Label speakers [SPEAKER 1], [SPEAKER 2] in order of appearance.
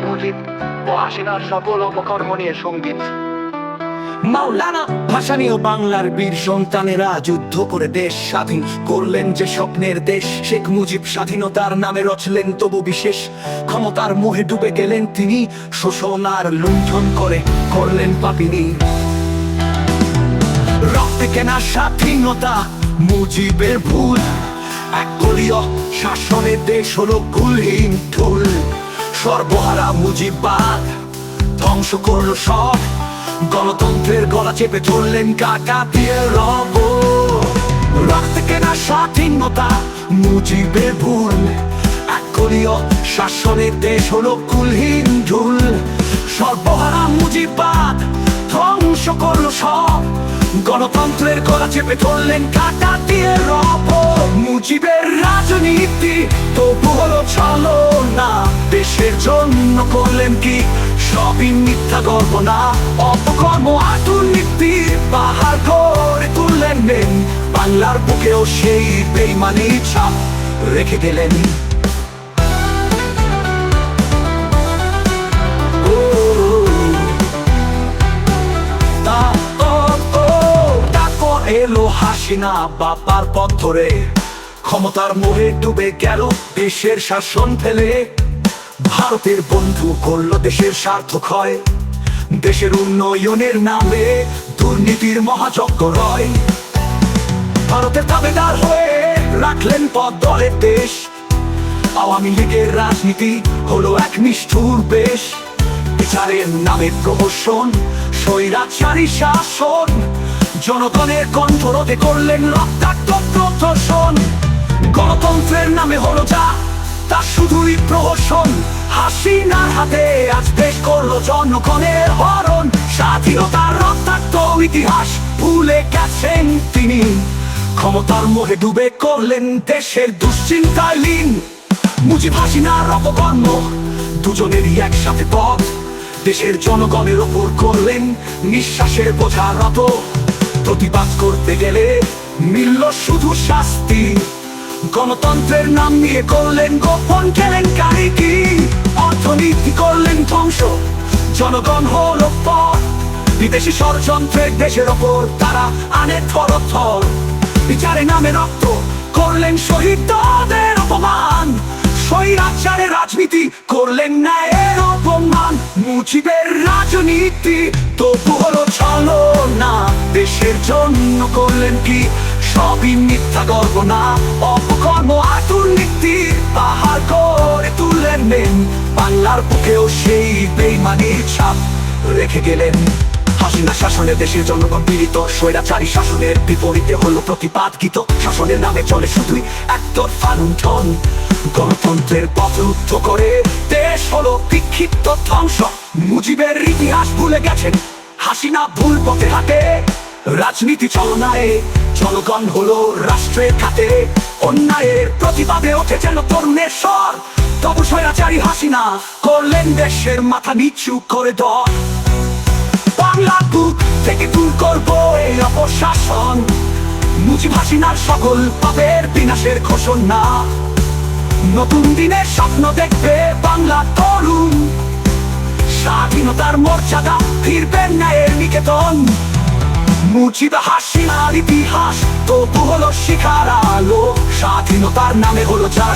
[SPEAKER 1] মুজিব ও হাসিনার সকল অপকর্ম নিয়ে সঙ্গীত।
[SPEAKER 2] মাওলানা ভাসানী ও বাংলার বীর সন্তানেরা যুদ্ধ করে দেশ স্বাধীন করলেন যে স্বপ্নের দেশ। শেখ মুজিব স্বাধীনতার নামে রচলেন তবু বিশেষ, ক্ষমতার মোহে ডুবে গেলেন তিনি, শোষণ আর লুণ্ঠন করে করলেন পাপিনী। রক্তে কেনা স্বাধীনতা মুজিবের ভুল, এক দলীয় শাসনের দেশ হলো কুলহীন ঢুল। সর্বহারা মুজিববাদ ধ্বংস করলো সব, গণতন্ত্রের গলা চেপে ধরলেন কাটা দিয়ে রব। রক্তে কেনা স্বাধীনতা মুজিবের ভুল, এক দলীয় শাসনের দেশ হলো কুলহীন ঢুল। সর্বহারা মুজিববাদ ধ্বংস করলো সব, গণতন্ত্রের গলা চেপে ধরলেন কাটা দিয়ে রব। মুজিবের রাজনীতি তবু হলো চলো না, দেশের জন্য করলেন কি সবই মিথ্যা কল্পনা। অপকর্ম আর দুর্নীতির পাহাড় গড়ে তুললেন নেন, বাংলার বুকেও সেই বেইমানির ছাপ রেখে গেলেন। এলো হাসিনা বাবার পথ ধরে, ক্ষমতার মোহে ডুবে গেল দেশের শাসন ফেলে। ভারতের বন্ধু করলো দেশের স্বার্থ ক্ষয়, দেশের উন্নয়নের নামে দুর্নীতির মহাযজ্ঞ রয়। ভারতের দাবেদার হয়ে রাখলেন পদ দলের দেশ, আওয়ামী লীগের রাজনীতি হলো এক নিষ্ঠুর বেশ। বিচারের নামে প্রহসন, স্বৈরাচারী শাসন, জনগণের কণ্ঠ রোধে করলেন রক্তাক্ত প্রদর্শন। গণতন্ত্রের নামে হলো যা তা শুধুই প্রহসন, হাসিনার হাতে আজ দেশ করলো জনগণের হরণ। স্বাধীনতার রক্তাক্ত ইতিহাস ভুলে গেছেন তিনি, ক্ষমতার মোহে ডুবে করলেন দেশের দুশ্চিন্তায় লীন। মুজিব হাসিনার অপকর্ম দুজনেরই একসাথে পথ, দেশের জনগণের ওপর করলেন নিঃশ্বাসের বোঝা রত। প্রতিবাদ করতে গেলে মিলল শুধু শাস্তি, গণতন্ত্রের নাম নিয়ে করলেন গোপন কেলেঙ্কারি কি। অর্থনীতি করলেন ধ্বংস, জনগণ হলো পর, বিদেশি ষড়যন্ত্রের দেশের ওপর তারা আনে থরথর। বিচারে নামে রক্ত করলেন শহীদদের অপমান, স্বৈরাচারের রাজনীতি করলেন ন্যায়ের অপমান। মুজিবের রাজনীতি তবু হলো চলো না, দেশের জন্য করলেন কি সবই মিথ্যা কল্পনা। অপকর্ম আর দুর্নীতির পাহাড় গড়ে তুললেন নেন, বাংলার বুকেও সেই বেইমানির ছাপ রেখে গেলেন। হাসিনা শাসনে দেশের জনগণ পীড়িত, স্বৈরাচারী শাসনের বিপরীতে হলো প্রতিবাদ গীত। শাসনের নামে চলে শুধুই একতরফা লুণ্ঠন, গণতন্ত্রের পথ রুদ্ধ করে দেশ হলো বিক্ষিপ্ত ধ্বংস। মুজিবের ইতিহাস ভুলে গেছেন, হাসিনা ভুল পথে হাঁটে। রাজনীতি চলনায় জনগণ হলো রাষ্ট্রের খাতে, অন্যায়ের প্রতিবাদে ওঠে যেন তরুণের স্বর। তবু স্বৈরাচারী হাসিনা করলেন দেশের মাথা নিচু করে দর। বাংলার বুক থেকে দূর করবো এই অপশাসন, মুজিব হাসিনার সকল পাপের বিনাশের ঘোষণা। নতুন দিনের স্বপ্ন দেখবে বাংলা তরুণ, স্বাধীনতার মর্যাদা ফিরবে ন্যায়ের নিকেতন। মুজিব হাসিনার ইতিহাস তবু হলো শিখার আলো, স্বাধীনতার নামে হলো যারা